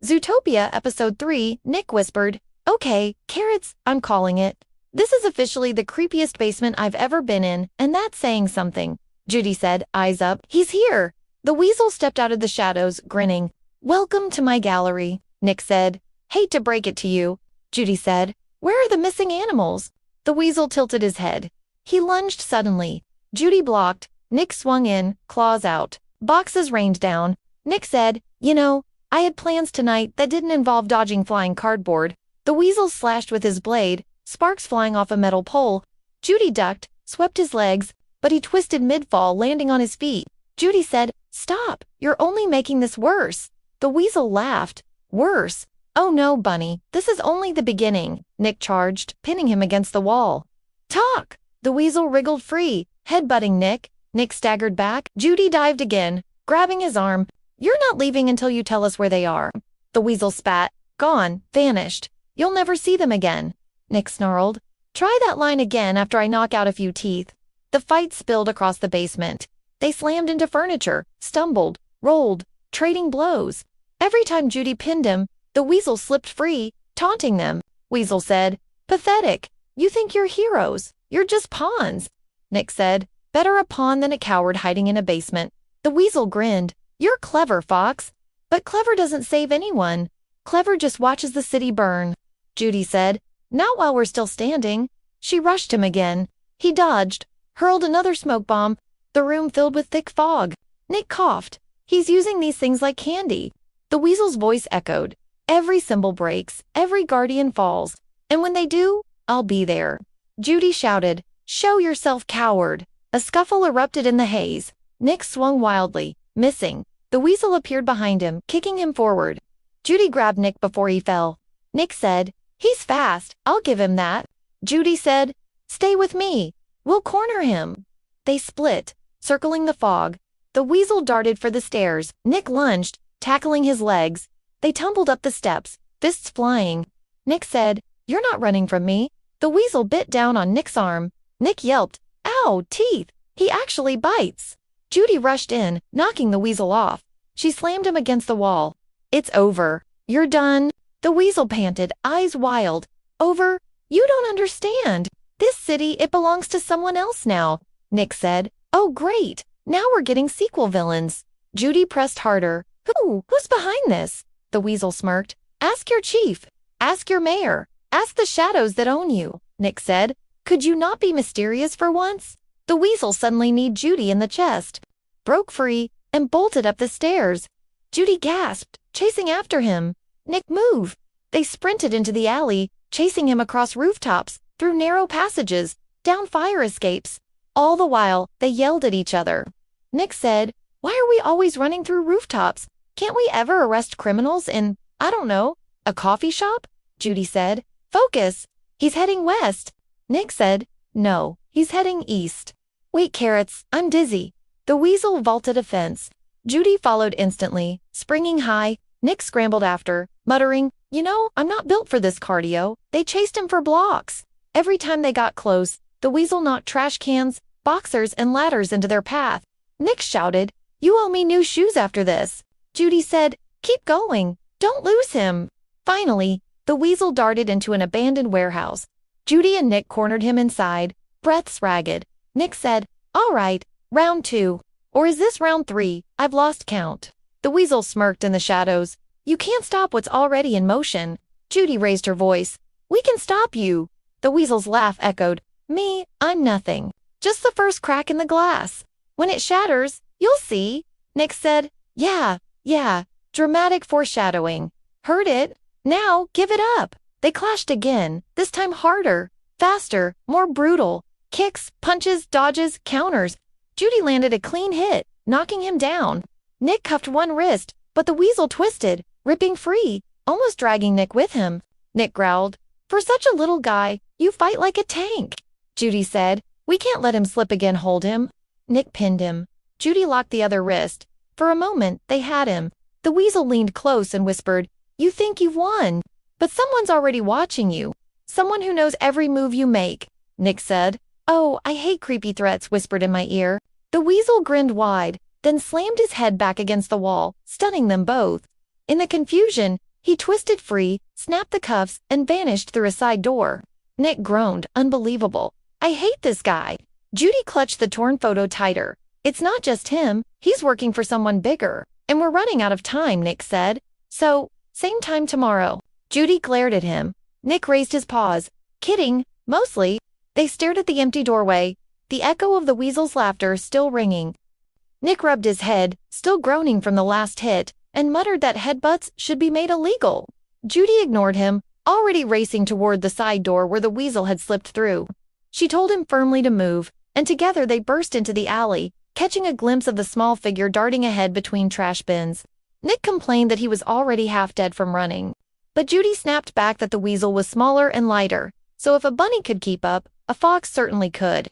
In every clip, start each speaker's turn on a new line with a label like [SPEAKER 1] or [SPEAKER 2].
[SPEAKER 1] Zootopia Episode 3, Nick whispered, "Okay, carrots, I'm calling it. This is officially the creepiest basement I've ever been in, and that's saying something," Judy said, eyes up. "He's here." The weasel stepped out of the shadows, grinning. "Welcome to my gallery," Nick said. "Hate to break it to you," Judy said. "Where are the missing animals?" The weasel tilted his head. He lunged suddenly. Judy blocked. Nick swung in, claws out. Boxes rained down. Nick said, I had plans tonight that didn't involve dodging flying cardboard." The weasel slashed with his blade, sparks flying off a metal pole. Judy ducked, swept his legs, but he twisted mid-fall, landing on his feet. Judy said, "Stop, you're only making this worse." The weasel laughed. "Worse? Oh no, Bunny, this is only the beginning," Nick charged, pinning him against the wall. "Talk!" The weasel wriggled free, headbutting Nick. Nick staggered back. Judy dived again, grabbing his arm. "You're not leaving until you tell us where they are." The weasel spat. "Gone, vanished. You'll never see them again," Nick snarled. "Try that line again after I knock out a few teeth." The fight spilled across the basement. They slammed into furniture, stumbled, rolled, trading blows. Every time Judy pinned him, the weasel slipped free, taunting them. Weasel said, "Pathetic. You think you're heroes. You're just pawns." Nick said, "Better a pawn than a coward hiding in a basement." The weasel grinned. "You're clever, Fox. But clever doesn't save anyone. Clever just watches the city burn." Judy said, "Not while we're still standing." She rushed him again. He dodged, hurled another smoke bomb. The room filled with thick fog. Nick coughed. "He's using these things like candy." The weasel's voice echoed. "Every symbol breaks, every guardian falls. And when they do, I'll be there." Judy shouted, "Show yourself, coward." A scuffle erupted in the haze. Nick swung wildly, missing. The weasel appeared behind him, kicking him forward. Judy grabbed Nick before he fell. Nick said, "He's fast, I'll give him that." Judy said, "Stay with me. We'll corner him." They split, circling the fog. The weasel darted for the stairs. Nick lunged, tackling his legs. They tumbled up the steps, fists flying. Nick said, "You're not running from me." The weasel bit down on Nick's arm. Nick yelped, "Ow, teeth! He actually bites." Judy rushed in, knocking the weasel off. She slammed him against the wall. "It's over. You're done." The weasel panted, eyes wild. "Over? You don't understand. This city, it belongs to someone else now," Nick said. "Oh, great. Now we're getting sequel villains." Judy pressed harder. Who's behind this?" The weasel smirked. "Ask your chief. Ask your mayor. Ask the shadows that own you," Nick said. "Could you not be mysterious for once?" The weasel suddenly kneed Judy in the chest, broke free, and bolted up the stairs. Judy gasped, chasing after him. "Nick, move!" They sprinted into the alley, chasing him across rooftops, through narrow passages, down fire escapes. All the while, they yelled at each other. Nick said, "Why are we always running through rooftops? Can't we ever arrest criminals in, I don't know, a coffee shop?" Judy said, "Focus. He's heading west." Nick said, "No, he's heading east." "Wait, carrots, I'm dizzy." The weasel vaulted a fence. Judy followed instantly, springing high. Nick scrambled after, muttering, I'm not built for this cardio." They chased him for blocks. Every time they got close, the weasel knocked trash cans, boxers, and ladders into their path. Nick shouted, "You owe me new shoes after this." Judy said, "Keep going. Don't lose him." Finally, the weasel darted into an abandoned warehouse. Judy and Nick cornered him inside, breaths ragged. Nick said, "All right, round 2. Or is this round 3? I've lost count." The weasel smirked in the shadows. "You can't stop what's already in motion." Judy raised her voice. "We can stop you." The weasel's laugh echoed. "Me, I'm nothing. Just the first crack in the glass. When it shatters, you'll see." Nick said, Yeah, dramatic foreshadowing. "Heard it. Now, give it up." They clashed again, this time harder, faster, more brutal. Kicks, punches, dodges, counters. Judy landed a clean hit, knocking him down. Nick cuffed one wrist, but the weasel twisted, ripping free, almost dragging Nick with him. Nick growled, "For such a little guy, you fight like a tank." Judy said, "We can't let him slip again, hold him." Nick pinned him. Judy locked the other wrist. For a moment, they had him. The weasel leaned close and whispered, "You think you've won, but someone's already watching you. Someone who knows every move you make." Nick said, "Oh, I hate creepy threats," whispered in my ear. The weasel grinned wide, then slammed his head back against the wall, stunning them both. In the confusion, He twisted free, snapped the cuffs, and vanished through a side door. Nick groaned, unbelievable. I hate this guy. Judy clutched the torn photo tighter. It's not just him, he's working for someone bigger. And we're running out of time, Nick said. So, same time tomorrow. Judy glared at him. Nick raised his paws. Kidding, mostly. They stared at the empty doorway, the echo of the weasel's laughter still ringing. Nick rubbed his head, still groaning from the last hit, and muttered that headbutts should be made illegal. Judy ignored him, already racing toward the side door where the weasel had slipped through. She told him firmly to move, and together they burst into the alley, catching a glimpse of the small figure darting ahead between trash bins. Nick complained that he was already half dead from running. But Judy snapped back that the weasel was smaller and lighter, so if a bunny could keep up, a fox certainly could.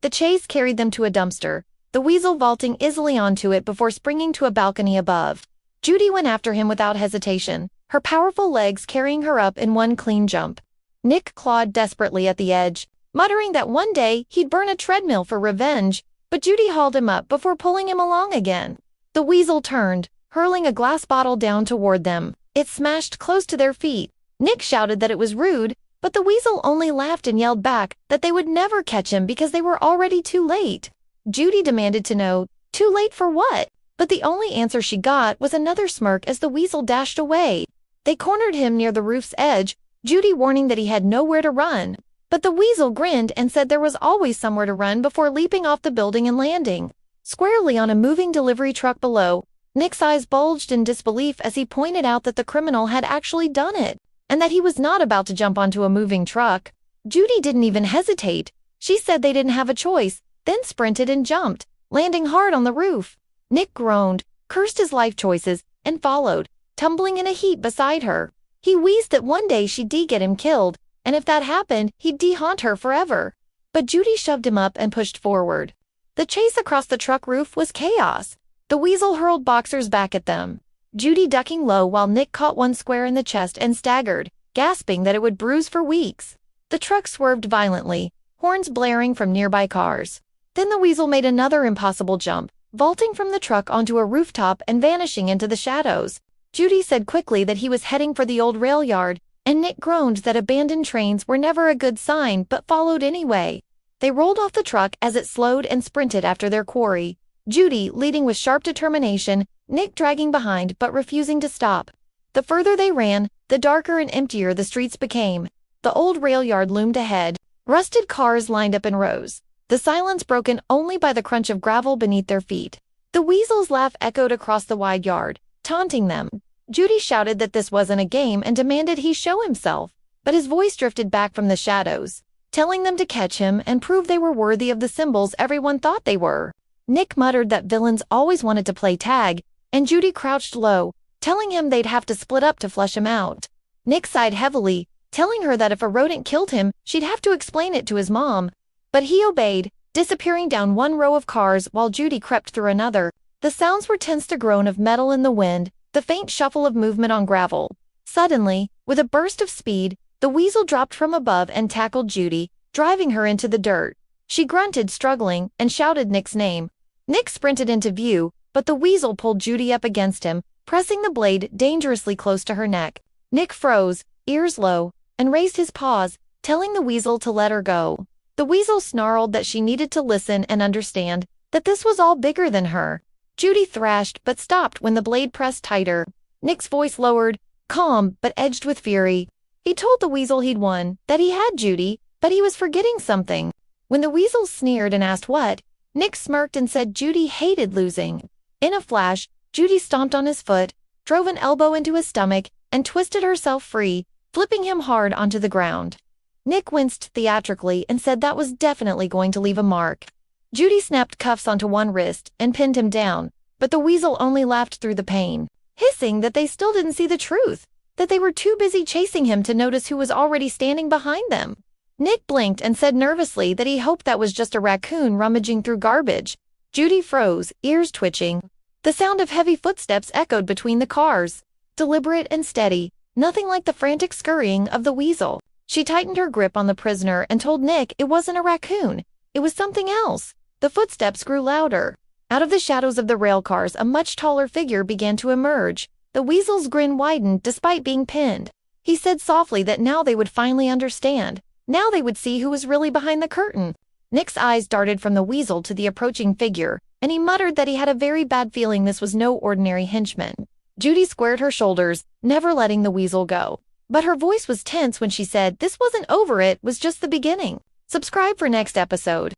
[SPEAKER 1] The chase carried them to a dumpster, the weasel vaulting easily onto it before springing to a balcony above. Judy went after him without hesitation, her powerful legs carrying her up in one clean jump. Nick clawed desperately at the edge, muttering that one day he'd burn a treadmill for revenge, but Judy hauled him up before pulling him along again. The weasel turned, hurling a glass bottle down toward them. It smashed close to their feet. Nick shouted that it was rude, but the weasel only laughed and yelled back that they would never catch him because they were already too late. Judy demanded to know, too late for what? But the only answer she got was another smirk as the weasel dashed away. They cornered him near the roof's edge, Judy warning that he had nowhere to run. But the weasel grinned and said there was always somewhere to run before leaping off the building and landing squarely on a moving delivery truck below. Nick's eyes bulged in disbelief as he pointed out that the criminal had actually done it, and that he was not about to jump onto a moving truck. Judy didn't even hesitate. She said they didn't have a choice, then sprinted and jumped, landing hard on the roof. Nick groaned, cursed his life choices, and followed, tumbling in a heap beside her. He wheezed that one day she'd get him killed, and if that happened, he'd haunt her forever. But Judy shoved him up and pushed forward. The chase across the truck roof was chaos. The weasel hurled boxers back at them, Judy ducking low while Nick caught one square in the chest and staggered, gasping that it would bruise for weeks. The truck swerved violently, horns blaring from nearby cars. Then the weasel made another impossible jump, vaulting from the truck onto a rooftop and vanishing into the shadows. Judy said quickly that he was heading for the old rail yard, and Nick groaned that abandoned trains were never a good sign but followed anyway. They rolled off the truck as it slowed and sprinted after their quarry, Judy leading with sharp determination, Nick dragging behind but refusing to stop. The further they ran, the darker and emptier the streets became. The old rail yard loomed ahead, rusted cars lined up in rows, the silence broken only by the crunch of gravel beneath their feet. The weasel's laugh echoed across the wide yard, taunting them. Judy shouted that this wasn't a game and demanded he show himself, but his voice drifted back from the shadows, telling them to catch him and prove they were worthy of the symbols everyone thought they were. Nick muttered that villains always wanted to play tag, and Judy crouched low, telling him they'd have to split up to flush him out. Nick sighed heavily, telling her that if a rodent killed him, she'd have to explain it to his mom. But he obeyed, disappearing down one row of cars while Judy crept through another. The sounds were tense, the groan of metal in the wind, the faint shuffle of movement on gravel. Suddenly, with a burst of speed, the weasel dropped from above and tackled Judy, driving her into the dirt. She grunted, struggling, and shouted Nick's name. Nick sprinted into view, but the weasel pulled Judy up against him, pressing the blade dangerously close to her neck. Nick froze, ears low, and raised his paws, telling the weasel to let her go. The weasel snarled that she needed to listen and understand, that this was all bigger than her. Judy thrashed but stopped when the blade pressed tighter. Nick's voice lowered, calm but edged with fury. He told the weasel he'd won, that he had Judy, but he was forgetting something. When the weasel sneered and asked what, Nick smirked and said Judy hated losing. In a flash, Judy stomped on his foot, drove an elbow into his stomach, and twisted herself free, flipping him hard onto the ground. Nick winced theatrically and said that was definitely going to leave a mark. Judy snapped cuffs onto one wrist and pinned him down, but the weasel only laughed through the pain, hissing that they still didn't see the truth, that they were too busy chasing him to notice who was already standing behind them. Nick blinked and said nervously that he hoped that was just a raccoon rummaging through garbage. Judy froze, ears twitching. The sound of heavy footsteps echoed between the cars, deliberate and steady, nothing like the frantic scurrying of the weasel. She tightened her grip on the prisoner and told Nick it wasn't a raccoon, it was something else. The footsteps grew louder. Out of the shadows of the rail cars, a much taller figure began to emerge. The weasel's grin widened despite being pinned. He said softly that now they would finally understand. Now they would see who was really behind the curtain. Nick's eyes darted from the weasel to the approaching figure, and he muttered that he had a very bad feeling this was no ordinary henchman. Judy squared her shoulders, never letting the weasel go. But her voice was tense when she said this wasn't over, it was just the beginning. Subscribe for next episode.